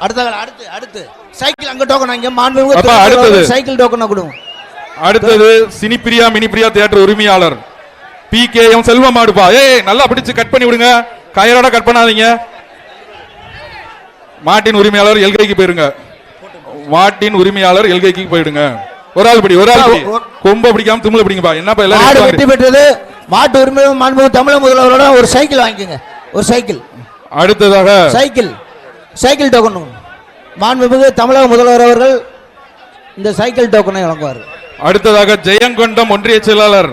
அடுத்து சைக்கிள் அங்க டோக்கன் அங்க மாண்பு அடுத்தது சைக்கிள் டோக்கன் கொடுங்க. அடுத்தது சினிப்பிரியா மினிப்பிரியா தியேட்டர் உரிமையாளர் PKM செல்வம் மாடுப்பா. நல்லா பிடிச்சு கட் பண்ணி விடுங்க, கயரோட கட் பண்ணாதீங்க. மாட்டின் உரிமையாளர் எல்கைக்கு போயிருங்க. மாட்டின் உரிமையாளர் எல்கைக்கு போயிடுங்க. ஒரு ஆள் பிடி, ஒரு ஆள் பிடி. கொம்ப பிடிக்காம திமில பிடிங்கப்பா. என்னப்பா எல்லாரும் வெற்றி பெற்றது. மாட்டு உரிமை மாண்பு தமிழக முதல்வரோட ஒரு சைக்கிள் வாங்கிக்கோங்க. ஒரு சைக்கிள். அடுத்ததாக சைக்கிள் டோக்கன் மாண்புமிகு தமிழக முதல்வர் அவர்கள் இந்த சைக்கிள் டோக்கனை வழங்குவார். அடுத்ததாக ஜெயங்கொண்டம் ஒன்றிய செயலாளர்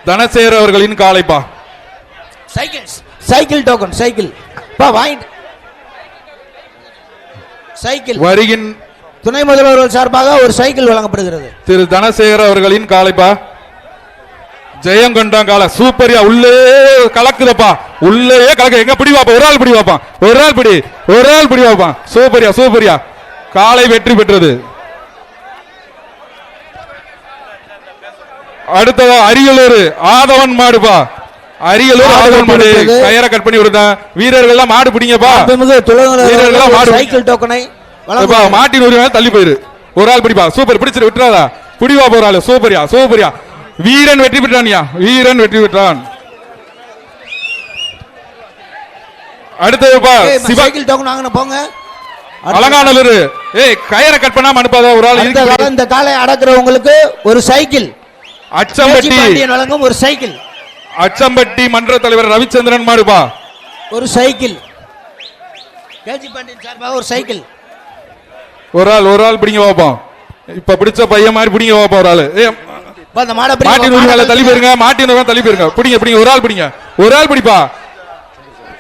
தனசேகர் அவர்களின் காலைப்பா. சைக்கிள் டோக்கன் சைக்கிள் வாங்கிட்டு சைக்கிள் வருகின் துணை முதல்வர்கள் சார்பாக ஒரு சைக்கிள் வழங்கப்படுகிறது. திரு தனசேகர் அவர்களின் காலைப்பா. ஜெயங்கொண்டம் காலை சூப்பரியா உள்ளே கலக்குதப்பா, உள்ளே கலக்க. எங்க பிடி வாப்பா, ஒரு ஆள் பிடி வாப்பா, ஒரு ஆள் பிடி வாப்பா. சூப்பரியா காலை வெற்றி பெற்றது. அடுத்ததா அரியலூர் ஆதவன் மாடுப்பா. அரியலூர் ஆதவன் மாடு கயரை கட் பண்ணி விடுதா. வீரர்கள் எல்லாம் மாடு பிடிங்கப்பா. வீரர்கள் மாடு சைக்கிள் டோக்கனை மாட்டின் உரிமை தள்ளி போயிரு. ஒரு ஆள் பிடிப்பா. சூப்பர், பிடிச்சிரு, விட்டுறாதா. பிடிவா போற ஆளு. சூப்பரியா வீரன் வெற்றி பெற்றான்யா, வீரன் வெற்றி பெற்றான். அடுத்ததுப்பா சைக்கிள் டோக்கன் வாங்கின போங்க. அலங்காநல்லூர் கயரை கட் பண்ணாம அனுப்பாத ஒரு ஆள். இந்த காலை அடக்குறவங்களுக்கு ஒரு சைக்கிள். அச்சம்பட்டி வழங்கும் ஒரு சைக்கிள். அச்சம்பட்டி மன்ற தலைவர் ரவிச்சந்திரன் மாடுப்பா. ஒரு சைக்கிள். கேஜி பாண்டியன் சார்பாக ஒரு சைக்கிள். ஒரு ஆள் பிடிங்க பாப்போம். இப்ப பிடிச்ச பையன் மாதிரி பிடிங்க பாப்போம். ஒரு ஆளு மாட்டின் உரிமையாளர் தள்ளி போயிருங்க. மாட்டின் உரிமை தள்ளி போயிருங்க. பிடிங்க ஒரு ஆள் பிடிங்க. ஒரு ஆள் பிடிப்பா.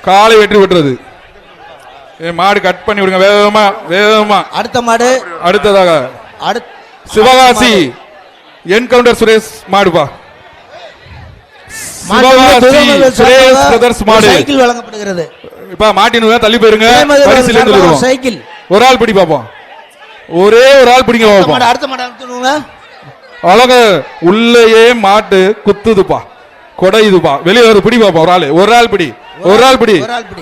காலை வெற்றி பெற்றது. மாடு கட் பண்ணி விடுங்க வேகமா. அடுத்த மாடு. அடுத்ததாக சிவகாசி என்கவுண்டர் சுரேஷ் மாடுப்பா. சைக்கிள் வழங்கப்படுகிறது. இப்ப மாட்டின் தள்ளி போயிருங்க. சைக்கிள் ஒரு ஆள் பிடி பாப்போம். ஒரே ஒரு ஆள் பிடிங்க பாப்போம். அடுத்த மாடு அழகு உள்ளேயே மாட்டு குத்துதுப்பா, கொடையுதுப்பா. வெளியே ஒரு பிடி பாப்போம். ஒரு ஆள் பிடி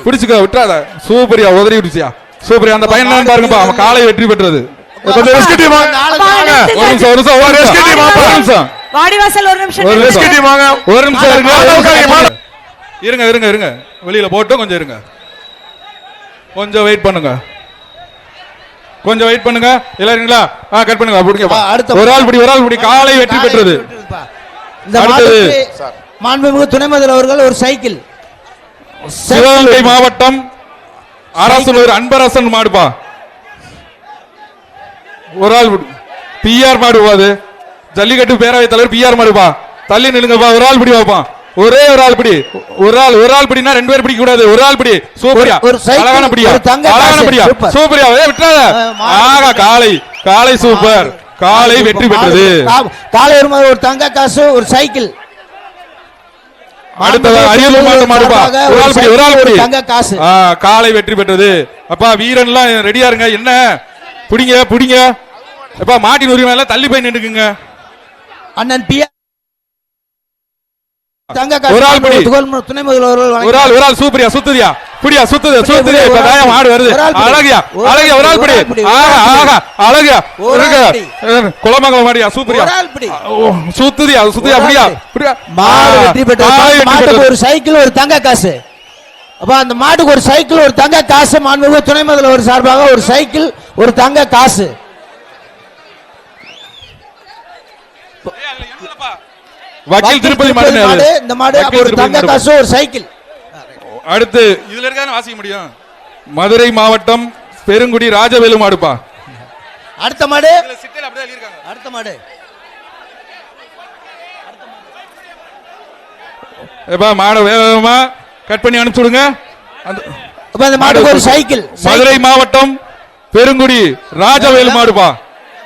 பிடிச்சுக்க, விட்டுறாத. சூப்பரியா உதறி விட்டுச்சியா. சூப்பரியா அந்த பையன் பாருங்கப்பா. அவன் காலை வெற்றி பெற்றது. இருங்க வெளியில போட்டு கொஞ்சம் இருங்க. கொஞ்சம் வெயிட் பண்ணுங்க. எல்லாருங்களா கட் பண்ணுங்க. ஒரு ஆள் பிடி காலை வெற்றி பெற்றது. மாண்புமிகு துணை முதல்வர் அவர்கள் ஒரு சைக்கிள். சிவகங்கை மாவட்டம் அரசனூர் அன்பரசன் மாடுப்பா. ஒரு ஆள் PR மாடுவாது. ஜல்லிக்கட்டு பேரவை தலைவர் PR மாடுப்பா. தள்ளி நிலுங்கப்பா. ஒரு ஆள் பிடி வாப்பா. ஒரே ஒரு ஆள் பிடி. ஒரு ஆள் பிடினா ரெண்டு பேர் பிடிக்க கூடாது. ஒரு ஆள் பிடி. சூப்பரியா அழகான பிடியா. சூப்பரியா விட்டுறாத. காலை சூப்பர். காலை வெற்றி பெற்றது. காலை ஒரு தங்க காசு ஒரு சைக்கிள். அடுத்தது அரியலூர் மாடுப்பா. ஒரு ஆள் பிடி தங்க காசு. காலை வெற்றி பெற்றது. அப்பா வீரன் எல்லாம் ரெடியா இருங்க. என்ன பிடிங்க. எப்பா மாட்டின் உரிமை எல்லாம் தள்ளி போய் நின்றுக்குங்க. அண்ணன் PR ஒரு ஆள் பிடி. துணை முதல்வர் ஒரு ஆள் சூப்பரியா சுத்துதியா. இப்ப தாயம் ஆடு வருது. அழகியா ஒரு ஆள் பிடி. அழகியா குளமங்கலம் மாடியா. சூப்பரியா சுத்துதியா அப்படியா. மாட்டுக்கு ஒரு சைக்கிள் ஒரு தங்க காசு. அப்ப அந்த மாட்டுக்கு ஒரு சைக்கிள் ஒரு தங்க காசு. மாண்புமிகு துணை முதல்வர் சார்பாக ஒரு சைக்கிள் ஒரு தங்க காசு. வக்கீல் திருப்பதி மாடு. இந்த மாடு ஒரு தங்க காசு ஒரு சைக்கிள். அடுத்து இதுல இருக்கானே வாசிக்க முடியும். மதுரை மாவட்டம் பெருங்குடி ராஜவேலு மாடுப்பா. அடுத்த மாடு மாடு வேகமா கட் பண்ணி அனுப்பிச்சுடுங்க. அந்த மாட்டுக்கு ஒரு சைக்கிள். மதுரை மாவட்டம் பெருங்குடி ராஜவேலு மாடுப்பா.